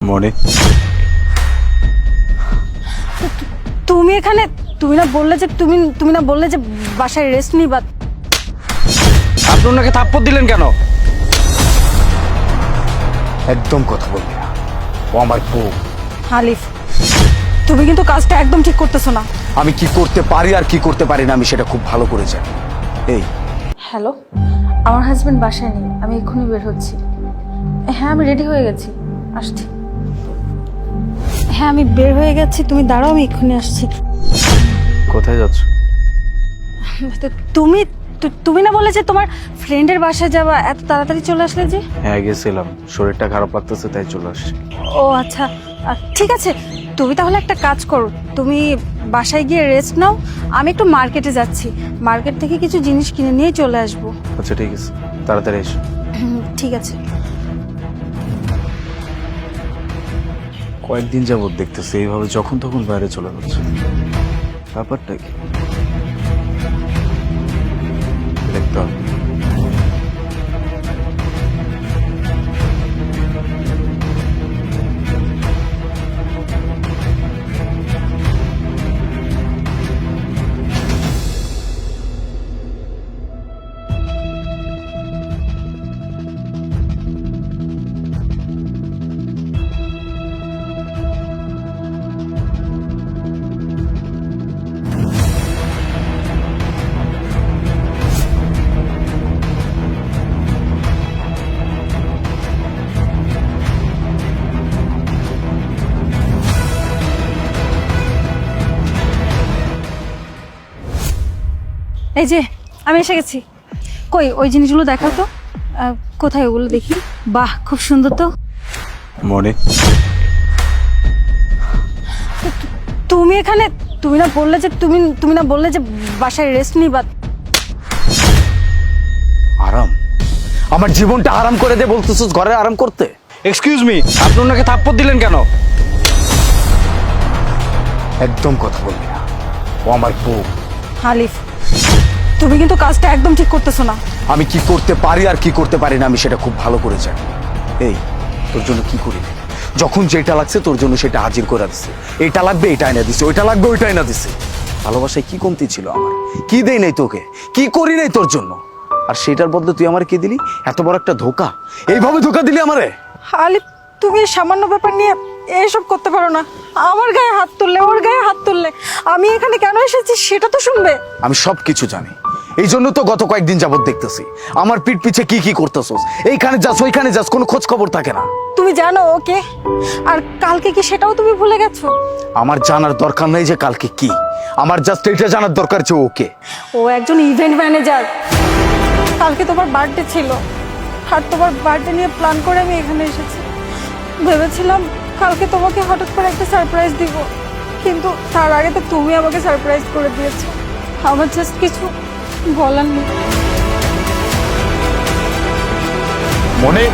মনে তুমি এখানে তুমি না বললে যে তুমি না বললে যে বাসায় রেস্ট নিবা। আপনি ওনাকে থাপ্পড় দিলেন কেন? একদম কথা বলবি না, ও আমার বউ। হালিফ, তুমি কিন্তু কাজটা একদম ঠিক করতেছো না। আমি কি করতে পারি আর কি করতে পারি না আমি সেটা খুব ভালো করে জানি। এই হ্যালো, আমার হাজবেন্ড বাসায় নেই, আমি এক্ষুনি বের হচ্ছি। হ্যাঁ, আমি রেডি হয়ে গেছি, আসছি। হ্যাঁ, আমি বের হয়ে গেছি, তুমি দাঁড়াও, আমি এক্ষুনি আসছি। কোথায় যাচ্ছ? তো তুমি না বলে যে তোমার ফ্রেন্ডের বাসায় যাবা, এত তাড়াতাড়ি চলে আসলে যে? হ্যাঁ গেছিলাম, শরীরটা খারাপ লাগতেছে তাই চলে আসছি। ও আচ্ছা, ঠিক আছে। তুমি তাহলে একটা কাজ করো, তুমি বাসায় গিয়ে রেস্ট নাও, আমি একটু মার্কেটে যাচ্ছি, মার্কেট থেকে কিছু জিনিস কিনে নিয়ে চলে আসবো। আচ্ছা ঠিক আছে, তাড়াতাড়ি এসো। ঠিক আছে। কয়েকদিন যাবত দেখতেছি এইভাবে যখন তখন বাইরে চলে যাচ্ছে, ব্যাপারটা কি? দেখতে হবে। এই যে আমি এসে গেছি। কই ওই জিনিসগুলো দেখাও তো, কোথায় ওগুলো দেখি। বাহ, খুব সুন্দর তো। মনে তুমি এখানে তুমি না বললে যে তুমি না বললে যে বাসায় রেস্ট নিবা। আরাম? আমার জীবনটা আরাম করে দে বলতেছিস ঘরে আরাম করতে? এক্সকিউজ মি, আপনি ওনাকে থাপ্পড় দিলেন কেন? একদম কথা বলবি না, ও আমার বউ। হালিফ, তুমি কিন্তু কাজটা একদম ঠিক করতেছো না। আমি কি করতে পারি আর কি করতে পারি না আমি সেটা খুব ভালো করে জানি। এই তোর জন্য কি করি, যখন যেটা লাগছে তোর জন্য সেটা হাজির করে দিছে। এটা লাগবে এটা এনে দিছে, ওইটা লাগবে ওইটা এনে দিছে। ভালোবাসায় কি কমতি ছিল আমার? কি দেই নাই তোকে, কি করি নাই তোর জন্য? আর সেটার বদলে তুই আমার কি দিলি? এত বড় একটা ধোকা, এইভাবে ধোকা দিলি আমারে। হালিফ, তুমি এই সামান্য ব্যাপার নিয়ে এসব করতে পারো না। আমার গায়ে হাত তুললে, ওর গায়ে হাত তুললে, আমি এখানে কেন এসেছি সেটা তো শুনবে। আমি সব কিছু জানি, এই জন্য তো গত কয়েকদিন যাবত দেখতেছি আমার পিঠ পিছে কি কি করতেছস। এইখানে যাস ওইখানে যাস, কোনো খোঁজ খবর থাকে না। তুমি জানো ওকে, আর কালকে কি সেটাও তুমি ভুলে গেছো? আমার জানার দরকার নাই যে কালকে কি, আমার জাস্ট এটা জানার দরকার যে ওকে। ও একজন ইভেন্ট ম্যানেজার। কালকে তোমার বার্থডে ছিল, আর তোমার বার্থডে নিয়ে প্ল্যান করে আমি এখানে এসেছি। ভেবেছিলাম কালকে তোমাকে হঠাৎ করে একটা সারপ্রাইজ দিব, কিন্তু তার আগে তো তুমি আমাকে সারপ্রাইজ করে দিয়েছো। আমার জাস্ট কিছু বলার নেই। মনে